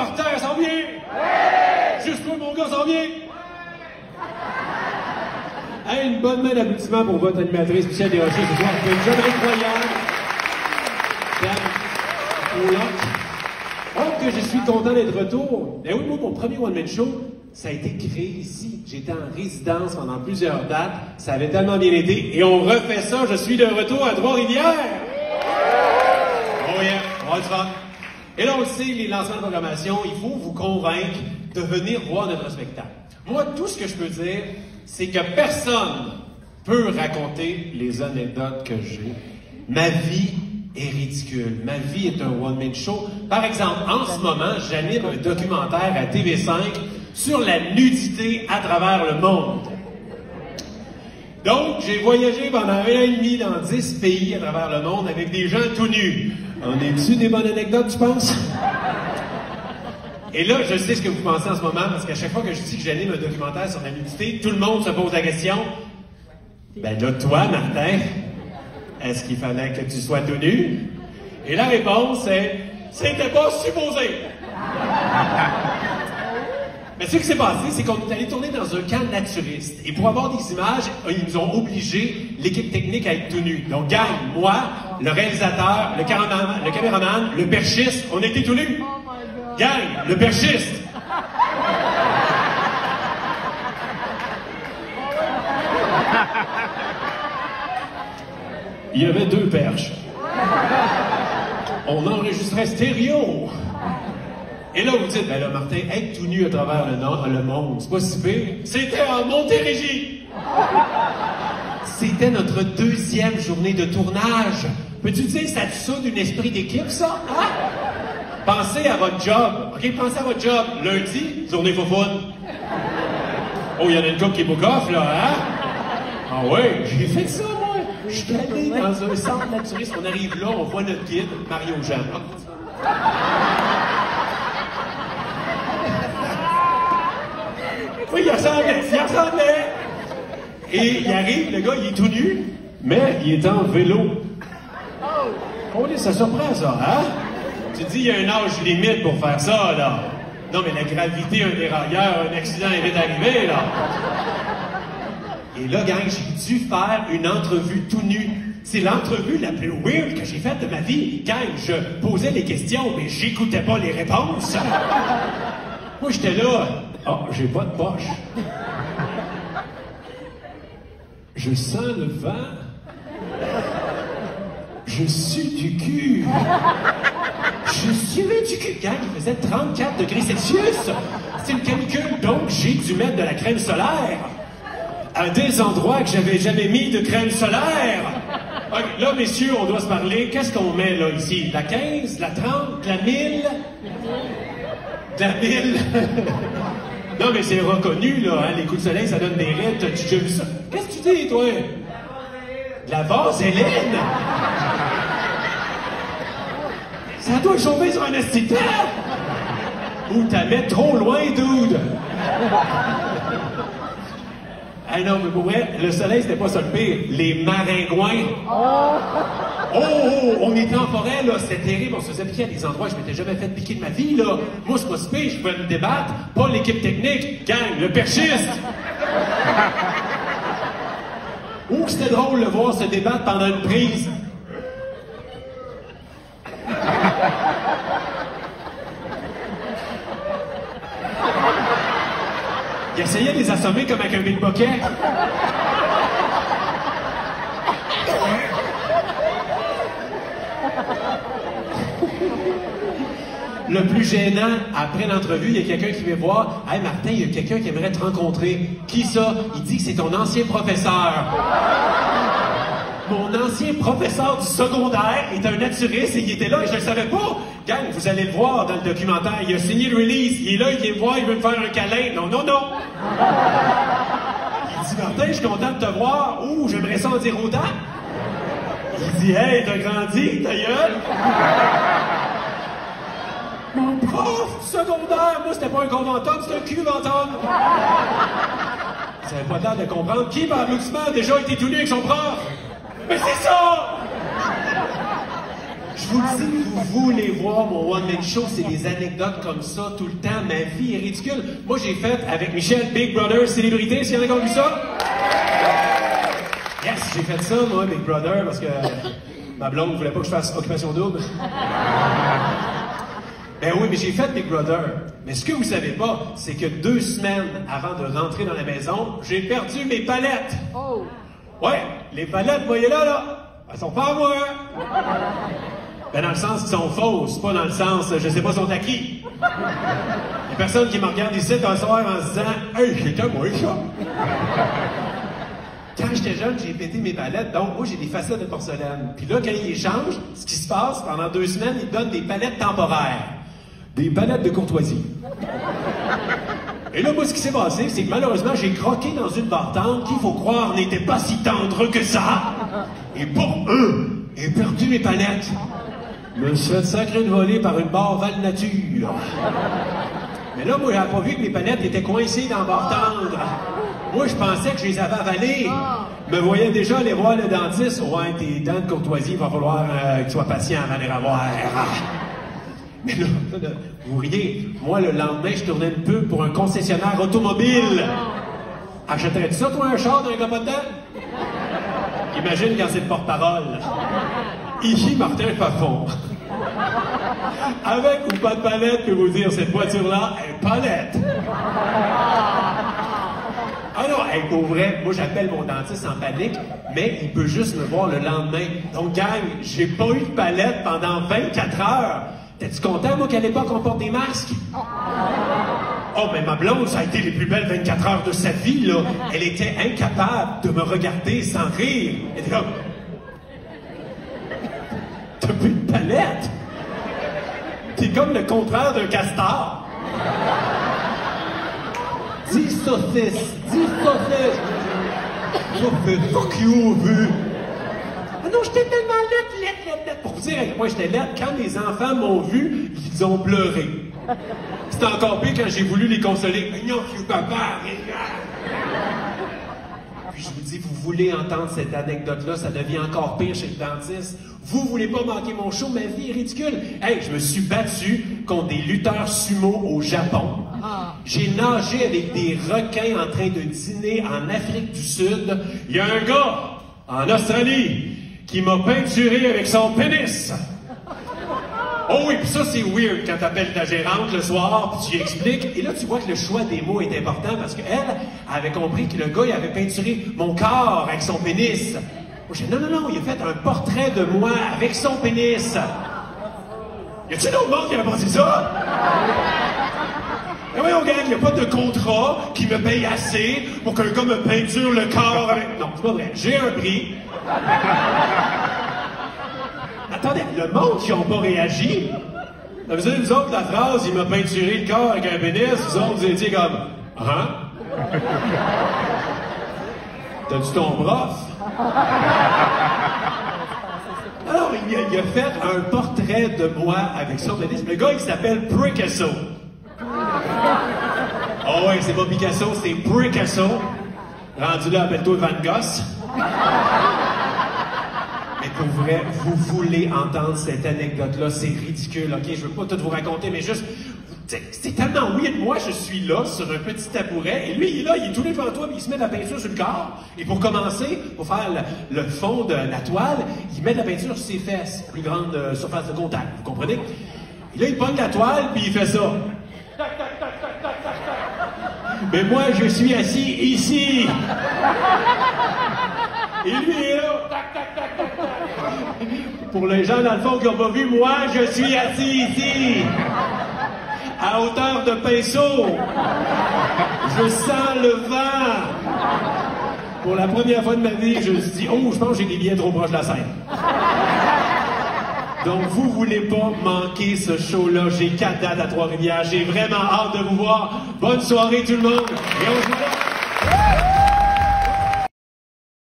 Martin, elle s'en vient! Ouais! Juste toi, mon gars, s'en vient! Hey, une bonne main d'applaudissement pour votre animatrice Michel Desrochers ce soir. C'est une jeune incroyable. Oh, que je suis content d'être de retour. Ben oui, moi, mon premier one-man show, ça a été créé ici. J'étais en résidence pendant plusieurs dates. Ça avait tellement bien été. Et on refait ça. Je suis de retour à Trois-Rivières. Oh yeah, on va le faire. Et là, on le sait, les lancements de programmation, il faut vous convaincre de venir voir notre spectacle. Moi, tout ce que je peux dire, c'est que personne peut raconter les anecdotes que j'ai. Ma vie est ridicule. Ma vie est un one-man show. Par exemple, en ce moment, j'anime un documentaire à TV5 sur la nudité à travers le monde. Donc, j'ai voyagé pendant 1 an et demi dans 10 pays à travers le monde avec des gens tout nus. En es-tu des bonnes anecdotes, tu penses? Et là, je sais ce que vous pensez en ce moment, parce qu'à chaque fois que je dis que j'anime un documentaire sur la nudité, tout le monde se pose la question. Ben là, toi, Martin, est-ce qu'il fallait que tu sois tout nu? Et la réponse est, c'était pas supposé. Mais ce qui s'est passé, c'est qu'on est allé tourner dans un camp naturiste. Et pour avoir des images, ils nous ont obligé, l'équipe technique, à être tout nus. Donc, gang, moi, le réalisateur, le caméraman, le perchiste, on était tout nus. Gang, le perchiste. Il y avait 2 perches. On enregistrait stéréo. Et là, vous dites, ben là, Martin, être tout nu à travers le monde, c'est pas si pire. C'était en Montérégie. C'était notre 2e journée de tournage. Peux-tu dire, ça te soude un esprit d'équipe, ça? Hein? Pensez à votre job. OK, pensez à votre job. Lundi, journée foufoune. Oh, il y en a une couple qui est book off, là, hein? Ah ouais, j'ai fait ça, moi. Je suis allé dans un centre naturiste. On arrive là, on voit notre guide, Mario Jean. Oui, il ressemblait. Et il arrive, le gars, il est tout nu, mais il est en vélo. Oh, ça surprend, ça, hein? Tu dis, il y a un âge limite pour faire ça, là. Non, mais la gravité, un dérailleur, un accident est vite arrivé, là. Et là, gang, j'ai dû faire une entrevue tout nu. C'est l'entrevue la plus weird que j'ai faite de ma vie. Gang, je posais les questions, mais j'écoutais pas les réponses. Moi, j'étais là. Oh, j'ai pas de poche. Je sens le vent. Je sue du cul. Je suis du cul. Gang, il faisait 34 degrés Celsius. C'est une canicule, donc j'ai dû mettre de la crème solaire. À des endroits que j'avais jamais mis de crème solaire. Okay, là, messieurs, on doit se parler. Qu'est-ce qu'on met, là, ici? La 15, la 30, la 1000? De la 1000? Non, mais c'est reconnu, là, hein, les coups de soleil, ça donne des rides. T'as-tu déjà vu ça? Qu'est-ce que tu dis, toi? De la vaseline? Ça doit chauffer sur un esti-temps! Ou t'as mis trop loin, dude! Ah non, mais pour vrai, le soleil, c'était pas ça le pire. Les maringouins. Oh, on était en forêt, là, c'était terrible. On se faisait piquer à des endroits que je m'étais jamais fait piquer de ma vie, là. Moi, c'est pas si pire, je pouvais me débattre. Pas l'équipe technique, gang, le perchiste. Ouh, c'était drôle de voir se débattre pendant une prise. Il essayait de les assommer comme avec un pickpocket. Le plus gênant, après l'entrevue, il y a quelqu'un qui vient voir. « Hey Martin, il y a quelqu'un qui aimerait te rencontrer. » Qui ça? Il dit que c'est ton ancien professeur. Mon ancien professeur du secondaire est un naturiste et il était là et je ne le savais pas. Gang, vous allez le voir dans le documentaire. Il a signé le release. Il est là, il vient me voir, il veut me faire un câlin. Non, non, non. Il dit, Martin, je suis content de te voir. Ouh, j'aimerais ça en dire autant. Il dit, hey, t'as grandi, ta gueule. Mon prof du secondaire, moi, c'était pas un conventum, c'était un cuventum. Ça n'avait pas l'air de comprendre. Qui, par applaudissement, a déjà été tout nu avec son prof? Mais c'est ça! Je vous le dis, vous voulez voir mon one-man show, c'est des anecdotes comme ça tout le temps. Ma vie est ridicule. Moi, j'ai fait avec Michel Big Brother Célébrité, s'il y en a qui ont vu ça? Yes, j'ai fait ça, moi, Big Brother, parce que ma blonde ne voulait pas que je fasse occupation double. Ben oui, mais j'ai fait Big Brother. Mais ce que vous savez pas, c'est que 2 semaines avant de rentrer dans la maison, j'ai perdu mes palettes. Oh! Ouais, les palettes, voyez là, elles sont pas à moi. Ben dans le sens qu'elles sont fausses, pas dans le sens, je sais pas, sont à qui. Il y a personne qui me regarde ici un soir en se disant « Hey, c'est à moi, ça! » Quand j'étais jeune, j'ai pété mes palettes, donc moi j'ai des facettes de porcelaine. Puis là, quand ils les changent, ce qui se passe, pendant 2 semaines, ils donnent des palettes temporaires. Des palettes de courtoisie. Et là, moi, ce qui s'est passé, c'est que malheureusement, j'ai croqué dans une barre tendre qui, faut croire, n'était pas si tendre que ça. Et pour eux, j'ai perdu mes palettes. Je me suis fait sacré de voler par une barre Val-Nature. Mais là, moi, j'avais pas vu que mes palettes étaient coincées dans la barre tendre. Moi, je pensais que je les avais avalées. Je me voyais déjà aller voir le dentiste. Ouais, tes dents de courtoisie, il va falloir que tu sois patient avant de les revoir. Mais là, vous riez. Moi, le lendemain, je tournais une pub pour un concessionnaire automobile. Achèterais-tu ça, toi, un char d'un gars pas dedans? Imagine quand c'est le porte-parole. Ici, Martin Fafon. Avec ou pas de palette, je peux vous dire, cette voiture-là est palette. Ah non, hey, pour vrai, moi j'appelle mon dentiste en panique, mais il peut juste me voir le lendemain. Donc, gang, j'ai pas eu de palette pendant 24 heures. T'es-tu content, moi, qu'à l'époque, on porte des masques? Oh, mais ma blonde, ça a été les plus belles 24 heures de sa vie, là. Elle était incapable de me regarder sans rire. Elle était comme... T'as plus de palette? T'es comme le contraire d'un castor. 10 saucisses, 10 saucisses. Ça fait fuck you, vu. Ah non, j'étais tellement laide. Pour vous dire à quel point j'étais laide, quand les enfants m'ont vu, ils ont pleuré. C'était encore pire quand j'ai voulu les consoler. Mais non, je suis papa, Puis je vous dis, vous voulez entendre cette anecdote-là, ça devient encore pire chez le dentiste. Vous voulez pas manquer mon show, ma vie est ridicule. Hey, je me suis battu contre des lutteurs sumo au Japon. J'ai nagé avec des requins en train de dîner en Afrique du Sud. Il y a un gars en Australie qui m'a peinturé avec son pénis. Oh oui, puis ça c'est weird quand t'appelles ta gérante le soir, puis tu expliques, et là tu vois que le choix des mots est important parce qu'elle avait compris que le gars il avait peinturé mon corps avec son pénis. Moi j'ai dit non, il a fait un portrait de moi avec son pénis. Y a-t-il d'autres monde qui a pensé ça? Mais voyons, gang, il n'y a pas de contrat qui me paye assez pour qu'un gars me peinture le corps avec... Non, c'est pas vrai. J'ai un prix. Attendez, le monde qui n'a pas réagi. Vous savez, vous autres, la phrase, il m'a peinturé le corps avec un pénis, vous autres, vous étiez comme... Hein? T'as-tu ton prof? Alors, il a fait un portrait de moi avec son pénis. Le gars, il s'appelle Picasso. Oh ouais, c'est pas Picasso, c'est Picasso. Rendu là, appelle-toi Van Gogh. Mais pour vrai, vous voulez entendre cette anecdote-là, c'est ridicule, ok? Je veux pas tout vous raconter, mais juste... C'est tellement weird. Moi, je suis là, sur un petit tabouret, et lui, il est là, il est tout devant toi, puis il se met de la peinture sur le corps. Et pour commencer, pour faire le fond de la toile, il met de la peinture sur ses fesses, plus grande surface de contact, vous comprenez? Et là, il pogne la toile, puis il fait ça. Mais moi, je suis assis ici. Et lui est là. Pour les gens, dans le fond, qui n'ont pas vu, moi, je suis assis ici. À hauteur de pinceau. Je sens le vent. Pour la première fois de ma vie, je me suis dit, oh, je pense que j'ai des billets trop proches de la scène. Donc, vous voulez pas manquer ce show-là. J'ai 4 dates à Trois-Rivières. J'ai vraiment hâte de vous voir. Bonne soirée, tout le monde. Et on se voit.